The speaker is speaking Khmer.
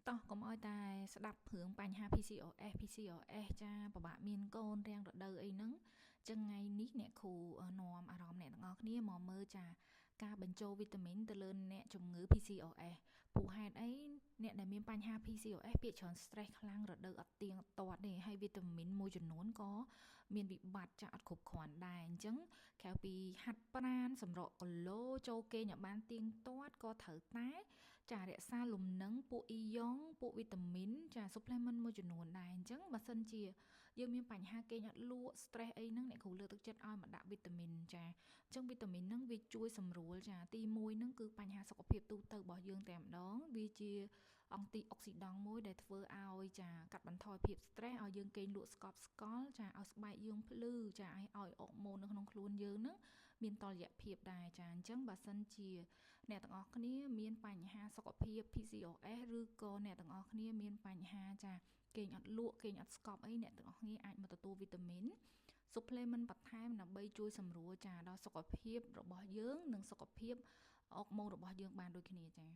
តោះកុំឲ្យតែស្ដាប់រឿងបញ្ហា PCOS ចាពិបាកមានកូនរាំងរដូវអីហ្នឹងចឹងថ្ងៃនេះអ្នកគ្រូនាំអារម្មណ៍អ្នកទាំងអស់គ្នាមកមើលចាការបញ្ចូលវីតាមីនទៅលើអ្នកជំងឺ PCOS ព្រោះហេតុអីអ្នកដែលមានបញ្ហា PCOS ពាក្យច្រើន stress ខ្លាំងរដូវអត់ទៀងទាត់ទេហើយវីតាមីនមួយចំនួនក៏មានវិបត្តិចាអត់គ្រប់គ្រាន់ដែរអញ្ចឹងក្រៅពីហាត់ប្រាណសម្រកគីឡូចូលគេងឲ្យបានទៀងទាត់ក៏ត្រូវតែចារក្សាលំនឹងពួកអ៊ីយ៉ង់ពួកវីតាមីនចា supplement មួយចំនួនដែរអញ្ចឹងបើសិនជាយើងមានបញ្ហាគេងអត់លក់ stress អីហ្នឹងអ្នកគ្រូលើកទឹកចិត្តឲ្យមកដាក់វីតាមីនចាអញ្ចឹងវីតាមីនហ្នឹងវាជួយសម្រួលចាទី1ហ្នឹងគឺបញ្ហាសុខភាពទូទៅរបស់យើងតែម្ដងវាជាអង់ទីអុកស៊ីដង់មួយដែលធ្វើឲ្យចាកាត់បន្ថយភាព stress ឲ្យយើងគេងលក់ស្កប់ស្កល់ចាឲ្យស្បែកយើងភ្លឺចាឲ្យអុកម៉ូននៅក្នុងខ្លួនយើងហ្នឹងមានតុល្យភាពដែរចាអញ្ចឹងបើសិនជាអ្នកទាំងអស់គ្នាមានបញ្ហាសុខភាព PCOS ឬក៏អ្នកទាំងអស់គ្នាមានបញ្ហាចាគេងអត់លក់គេងអត់ស្កប់អីអ្នកទាំងអស់គ្នាអាចមកទទួលវីតាមីន supplement បន្ថែមដើម្បីជួយសម្រួលចាដល់សុខភាពរបស់យើងនិងសុខភាពអុកម៉ូនរបស់យើងបានដូចគ្នាចា